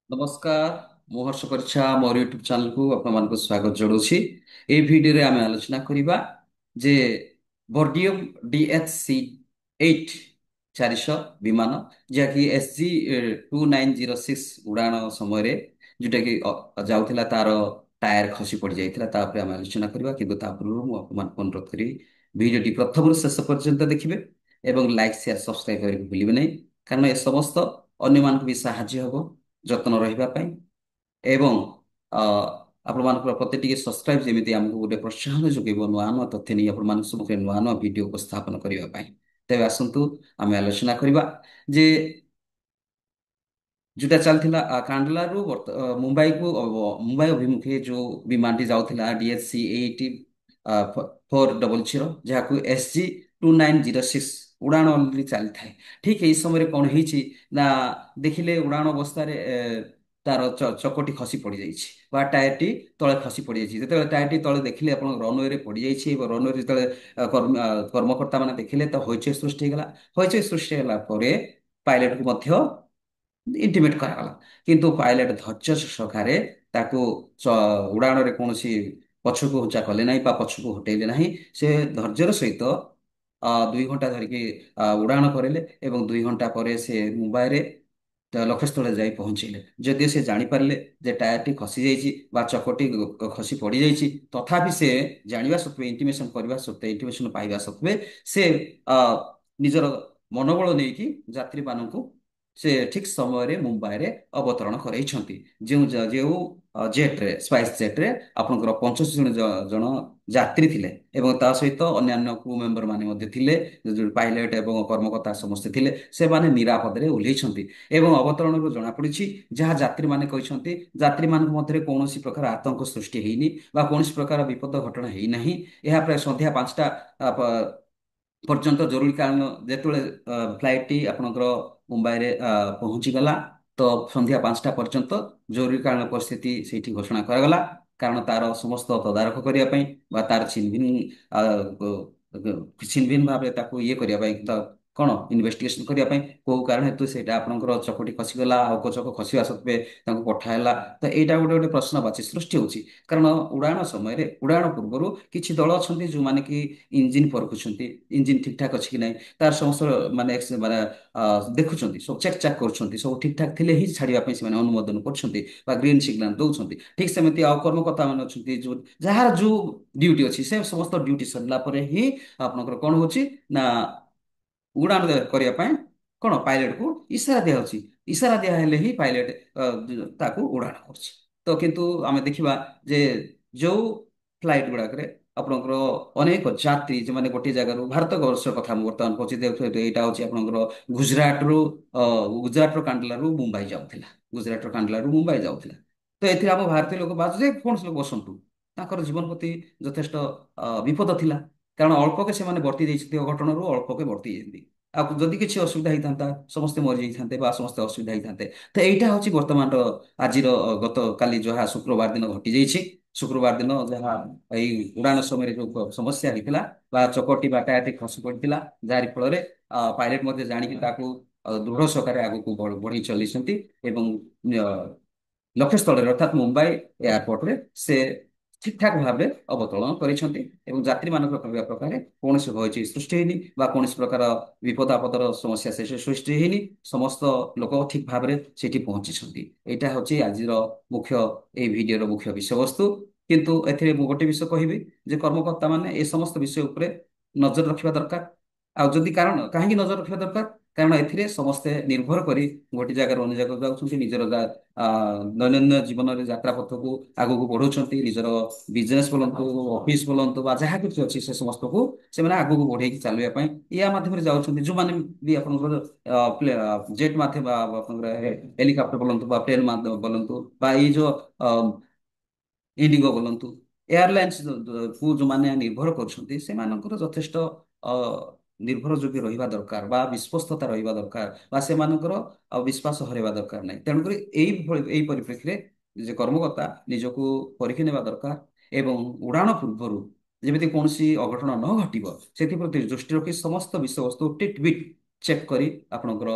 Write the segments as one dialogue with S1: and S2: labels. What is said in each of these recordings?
S1: ନମସ୍କାର। ମୁଁ ହର୍ଷ ପରିଚ୍ଛା ମୋର ୟୁଟ୍ୟୁବ ଚ୍ୟାନେଲକୁ ଆପଣମାନଙ୍କୁ ସ୍ୱାଗତ ଜଣାଉଛି। ଏହି ଭିଡିଓରେ ଆମେ ଆଲୋଚନା କରିବା ଯେ ବର୍ଡିୟମ DH-C-8 400 ବିମାନ ଯାହାକି SG-2906 ଉଡ଼ାଣ ସମୟରେ ଯୋଉଟାକି ଯାଉଥିଲା ତାର ଟାୟାର ଖସି ପଡ଼ି ଯାଇଥିଲା। ତା ଉପରେ ଆମେ ଆଲୋଚନା କରିବା, କିନ୍ତୁ ତା ପୂର୍ବରୁ ମୁଁ ଆପଣମାନଙ୍କୁ ଅନୁରୋଧ କରିବି ଭିଡିଓଟି ପ୍ରଥମରୁ ଶେଷ ପର୍ଯ୍ୟନ୍ତ ଦେଖିବେ ଏବଂ ଲାଇକ୍ ସେୟାର ସବସ୍କ୍ରାଇବ କରିବାକୁ ଭୁଲିବେ ନାହିଁ, କାରଣ ଏ ସମସ୍ତ ଅନ୍ୟମାନଙ୍କୁ ବି ସାହାଯ୍ୟ ହେବ ଯତ୍ନ ରହିବା ପାଇଁ। ଏବଂ ଅ, ଆପଣମାନଙ୍କର ପ୍ରତି ଟିକେ ସବସ୍କ୍ରାଇବ ଯେମିତି ଆମକୁ ଗୋଟେ ପ୍ରୋତ୍ସାହନ ଯୋଗାଇବ ନୂଆ ନୂଆ ତଥ୍ୟ ନେଇ ଆପଣମାନଙ୍କ ସମ୍ମୁଖରେ ନୂଆ ନୂଆ ଭିଡିଓ ଉପସ୍ଥାପନ କରିବା ପାଇଁ। ତେବେ ଆସନ୍ତୁ ଆମେ ଆଲୋଚନା କରିବା ଯେ ଯୋଉଟା ଚାଲିଥିଲା କାଣ୍ଡଲାରୁ ମୁମ୍ବାଇ ଅଭିମୁଖେ ଯୋଉ ବିମାନଟି ଯାଉଥିଲା DH-C-8 400, ଯାହାକୁ SG-2906 ଉଡ଼ାଣ already ଚାଲିଥାଏ। ଠିକ ଏହି ସମୟରେ କଣ ହେଇଛି ନା, ଦେଖିଲେ ଉଡ଼ାଣ ଅବସ୍ଥାରେ ତାର ଚକଟି ଖସି ପଡ଼ିଯାଇଛି ବା ଟାୟାରଟି ତଳେ ଖସି ପଡ଼ିଯାଇଛି। ଯେତେବେଳେ ଟାୟାରଟି ତଳେ ଦେଖିଲେ ଆପଣ ରନୱେରେ ପଡ଼ିଯାଇଛି ଏବଂ ରନୱେରେ ଯେତେବେଳେ କର୍ମକର୍ତ୍ତା ମାନେ ଦେଖିଲେ ତ ହଇଚଇ ସୃଷ୍ଟି ହେଇଗଲା। ହଇଚଇ ସୃଷ୍ଟି ହେଲା ପରେ ପାଇଲଟକୁ ମଧ୍ୟ ଇଣ୍ଟିମେଟ୍ କରାଗଲା, କିନ୍ତୁ ପାଇଲଟ ଧୈର୍ଯ୍ୟ ସହକାରେ ତାକୁ ଚ- ଉଡ଼ାଣରେ କୌଣସି ପଛକୁ ଘୁଞ୍ଚା କଲେ ନାହିଁ ବା ପଛକୁ ହଟେଇଲେ ନାହିଁ। ସେ ଧୈର୍ଯ୍ୟର ସହିତ 2 ଘଣ୍ଟା ଧରିକି ଉଡ଼ାଣ କରିଲେ ଏବଂ 2 ଘଣ୍ଟା ପରେ ସେ ମୁମ୍ବାଇରେ ଲକ୍ଷ୍ୟସ୍ଥଳରେ ଯାଇ ପହଞ୍ଚିଲେ। ଯଦିଓ ସେ ଜାଣିପାରିଲେ ଯେ ଟାୟାରଟି ଖସି ଯାଇଛି ବା ଚକଟି ଖସି ପଡ଼ିଯାଇଛି, ତଥାପି ସେ ଜାଣିବା ସତ୍ତ୍ୱେ ଇଣ୍ଟିମେସନ କରିବା ସତ୍ତ୍ୱେ ଇଣ୍ଟିମେସନ ପାଇବା ସତ୍ତ୍ୱେ ସେ ଅ, ନିଜର ମନୋବଳ ନେଇକି ଯାତ୍ରୀମାନଙ୍କୁ ସେ ଠିକ ସମୟରେ ମୁମ୍ବାଇରେ ଅବତରଣ କରାଇଛନ୍ତି। ଯେଉଁ ଜେଟ୍ରେ ସ୍ପାଇସ୍ ଜେଟ୍ରେ ଆପଣଙ୍କର 85 ଜଣ ଯାତ୍ରୀ ଥିଲେ ଏବଂ ତା ସହିତ ଅନ୍ୟାନ୍ୟ କ୍ରୁ ମେମ୍ବର ମାନେ ମଧ୍ୟ ଥିଲେ। ଯୋଉ ପାଇଲଟ ଏବଂ କର୍ମକର୍ତ୍ତା ସମସ୍ତେ ଥିଲେ, ସେମାନେ ନିରାପଦରେ ଓହ୍ଲେଇଛନ୍ତି। ଏବଂ ଅବତରଣରୁ ଜଣାପଡ଼ିଛି, ଯାହା ଯାତ୍ରୀମାନେ କହିଛନ୍ତି, ଯାତ୍ରୀମାନଙ୍କ ମଧ୍ୟରେ କୌଣସି ପ୍ରକାର ଆତଙ୍କ ସୃଷ୍ଟି ହେଇନି ବା କୌଣସି ପ୍ରକାର ବିପଦ ଘଟଣା ହେଇନାହିଁ। ଏହା ପ୍ରାୟ ସନ୍ଧ୍ୟା 5ଟା ପର୍ଯ୍ୟନ୍ତ ଜରୁରୀକାଳୀନ ଯେତେବେଳେ ଫ୍ଲାଇଟଟି ଆପଣଙ୍କର ମୁମ୍ବାଇରେ ପହଞ୍ଚିଗଲା, ତ ସନ୍ଧ୍ୟା 5ଟା ପର୍ଯ୍ୟନ୍ତ ଜରୁରୀକାଳୀନ ପରିସ୍ଥିତି ସେଇଠି ଘୋଷଣା କରାଗଲା। କାରଣ ତାର ସମସ୍ତ ତଦାରଖ କରିବା ପାଇଁ ବା ତାର ଛିନଭିନ ଭାବରେ ତାକୁ ଇଏ କରିବା ପାଇଁ, କଣ ଇନଭେଷ୍ଟିଗେସନ କରିବା ପାଇଁ କୋଉ କାରଣ ହେତୁ ସେଇଟା ଆପଣଙ୍କର ଚକଟି ଖସିଗଲା, ଆଉ ଚକ ଖସିବା ସତ୍ତ୍ୱେ ତାଙ୍କୁ ପଠାହେଲା। ତ ଏଇଟା ଗୋଟେ ଗୋଟେ ପ୍ରଶ୍ନବାଚୀ ସୃଷ୍ଟି ହଉଛି, କାରଣ ଉଡ଼ାଣ ସମୟରେ ଉଡ଼ାଣ ପୂର୍ବରୁ କିଛି ଦଳ ଅଛନ୍ତି ଯୋଉମାନେ କି ଇଞ୍ଜିନ ପରଖୁଛନ୍ତି, ଇଞ୍ଜିନ ଠିକ ଠାକ ଅଛି କି ନାହିଁ ତାର ସମସ୍ତ ମାନେ ମାନେ ଦେଖୁଛନ୍ତି, ସବୁ ଚେକ୍ ଚାକ୍ କରୁଛନ୍ତି, ସବୁ ଠିକ ଠାକ ଥିଲେ ହିଁ ଛାଡ଼ିବା ପାଇଁ ସେମାନେ ଅନୁମୋଦନ କରୁଛନ୍ତି ବା ଗ୍ରୀନ ସିଗ୍ନାଲ ଦଉଛନ୍ତି। ଠିକ ସେମିତି ଆଉ କର୍ମକର୍ତ୍ତା ମାନେ ଅଛନ୍ତି ଯୋଉ ଯାହାର ଯୋଉ ଡ୍ୟୁଟି ଅଛି, ସେ ସମସ୍ତ ଡ୍ୟୁଟି ସରିଲା ପରେ ହିଁ ଆପଣଙ୍କର କଣ ହଉଛି ନା ଉଡ଼ାଣ କରିବା ପାଇଁ କଣ ପାଇଲଟକୁ ଇସାରା ଦିଆହଉଛି। ଇସାରା ଦିଆହେଲେ ହିଁ ପାଇଲଟ ତାକୁ ଉଡ଼ାଣ କରୁଛି। ତ କିନ୍ତୁ ଆମେ ଦେଖିବା ଯେ ଯୋଉ ଫ୍ଲାଇଟ ଗୁଡାକରେ ଆପଣଙ୍କର ଅନେକ ଯାତ୍ରୀ ଯେଉଁମାନେ ଗୋଟିଏ ଜାଗାରୁ ଭାରତ ବର୍ଷ କଥା ମୁଁ ବର୍ତ୍ତମାନ କହୁଛି, ଦେଖନ୍ତୁ ଏଇଟା ହଉଛି ଆପଣଙ୍କର ଗୁଜରାଟରୁ ଅ, ଗୁଜରାଟର କାଣ୍ଡଲାରୁ ମୁମ୍ବାଇ ଯାଉଥିଲା। ଗୁଜରାଟର କାଣ୍ଡଲାରୁ ମୁମ୍ବାଇ ଯାଉଥିଲା। ତ ଏଥିରେ ଆମ ଭାରତୀୟ ଲୋକ ବା ଯେ କୌଣସି ଲୋକ ବସନ୍ତୁ, ତାଙ୍କର ଜୀବନ ପ୍ରତି ଯଥେଷ୍ଟ ବିପଦ ଥିଲା। କାରଣ ଅଳ୍ପକେ ସେମାନେ ବର୍ତ୍ତି ଦେଇଛନ୍ତି, ଅଘଟଣରୁ ଅଳ୍ପକେ ବର୍ତ୍ତି ଯାଇଛନ୍ତି। ଆଉ ଯଦି କିଛି ଅସୁବିଧା ହେଇଥାନ୍ତା ସମସ୍ତେ ମରିଯାଇଥାନ୍ତେ ବା ସମସ୍ତେ ଅସୁବିଧା ହେଇଥାନ୍ତେ। ତ ଏଇଟା ହଉଛି ବର୍ତ୍ତମାନର ଆଜିର ଗତ କାଲି ଯାହା ଶୁକ୍ରବାର ଦିନ ଘଟି ଯାଇଛି। ଶୁକ୍ରବାର ଦିନ ଯାହା ଏଇ ଉଡ଼ାଣ ସମୟରେ ଯୋଉ ସମସ୍ୟା ହେଇଥିଲା ବା ଚକଟି ବା ଟାୟାରଟି ଖସି ପଡ଼ିଥିଲା, ଯାହାରି ଫଳରେ ପାଇଲଟ ମଧ୍ୟ ଜାଣିକି ତାକୁ ଦୃଢ ସହକାରେ ଆଗକୁ ବଢେଇ ଚଲେଇଛନ୍ତି ଏବଂ ଲକ୍ଷ୍ୟସ୍ଥଳରେ ଅର୍ଥାତ୍ ମୁମ୍ବାଇ ଏୟାରପୋର୍ଟରେ ସେ ଠିକଠାକ ଭାବରେ ଅବତରଣ କରିଛନ୍ତି ଏବଂ ଯାତ୍ରୀମାନଙ୍କର କହିବା ପ୍ରକାରେ କୌଣସି ହଇଚଇ ସୃଷ୍ଟି ହେଇନି ବା କୌଣସି ପ୍ରକାର ବିପଦ ଆପଦର ସମସ୍ୟା ଶେଷ ସୃଷ୍ଟି ହେଇନି। ସମସ୍ତ ଲୋକ ଠିକ ଭାବରେ ସେଠି ପହଞ୍ଚିଛନ୍ତି। ଏଇଟା ହଉଛି ଆଜିର ମୁଖ୍ୟ ଏଇ ଭିଡିଓର ମୁଖ୍ୟ ବିଷୟବସ୍ତୁ। କିନ୍ତୁ ଏଥିରେ ମୁଁ ଗୋଟେ ବିଷୟ କହିବି ଯେ କର୍ମକର୍ତ୍ତା ମାନେ ଏ ସମସ୍ତ ବିଷୟ ଉପରେ ନଜର ରଖିବା ଦରକାର। ଆଉ ଯଦି କାରଣ କାହିଁକି ନଜର ରଖିବା ଦରକାର, କାରଣ ଏଥିରେ ସମସ୍ତେ ନିର୍ଭର କରି ଗୋଟେ ଜାଗାରୁ ଅନ୍ୟ ଜାଗାକୁ ଯାଉଛନ୍ତି, ନିଜର ଦୈନନ୍ଦିନ ଜୀବନରେ ଯାତ୍ରା ପଥକୁ ଆଗକୁ ବଢଉଛନ୍ତି। ନିଜର ବିଜନେସ ବୋଲନ୍ତୁ, ଅଫିସ ବୋଲନ୍ତୁ ବା ଯାହା କିଛି ଅଛି ସେ ସମସ୍ତକୁ ସେମାନେ ଆଗକୁ ବଢେଇକି ଚାଲିବା ପାଇଁ ୟା ମାଧ୍ୟମରେ ଯାଉଛନ୍ତି। ଯୋଉମାନେ ବି ଆପଣଙ୍କର ଜେଟ୍ ମାଧ୍ୟମ ବା ଆପଣଙ୍କର ହେଲିକପ୍ଟର ବୋଲନ୍ତୁ ବା ପ୍ଲେନ ମାଧ୍ୟମ ବୋଲନ୍ତୁ ବା ଏଇ ଯୋଉ ଇଣ୍ଡିଗୋ ବୋଲନ୍ତୁ, ଏୟାରଲାଇନ୍ସ କୁ ଯୋଉମାନେ ନିର୍ଭର କରୁଛନ୍ତି, ସେମାନଙ୍କର ଯଥେଷ୍ଟ ଅ, ନିର୍ଭରଯୋଗ୍ୟ ରହିବା ଦରକାର ବା ବିଶ୍ୱସ୍ତତା ରହିବା ଦରକାର ବା ସେମାନଙ୍କର ବିଶ୍ୱାସ ହରାଇବା ଦରକାର ନାହିଁ। ତେଣୁକରି ଏଇ ପରିପ୍ରେକ୍ଷୀରେ ଯେ କର୍ମକର୍ତ୍ତା ନିଜକୁ ପରୀକ୍ଷି ନେବା ଦରକାର ଏବଂ ଉଡ଼ାଣ ପୂର୍ବରୁ ଯେମିତି କୌଣସି ଅଘଟଣ ନ ଘଟିବ ସେଥିପ୍ରତି ଦୃଷ୍ଟି ରଖି ସମସ୍ତ ବିଷୟବସ୍ତୁ ଟିଟ୍ ବିଟ୍ ଚେକ୍ କରି ଆପଣଙ୍କର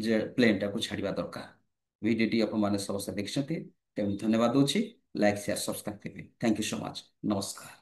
S1: ଯେ ପ୍ଲେନଟାକୁ ଛାଡ଼ିବା ଦରକାର। ଭିଡ଼ିଓଟି ଆପଣମାନେ ସମସ୍ତେ ଦେଖିଛନ୍ତି। ତେଣୁ ଧନ୍ୟବାଦ ଦେଉଛି। ଲାଇକ୍ ସେୟାର ସବସ୍କ୍ରାଇବ୍ କରିବେ। Thank you so much. ନମସ୍କାର।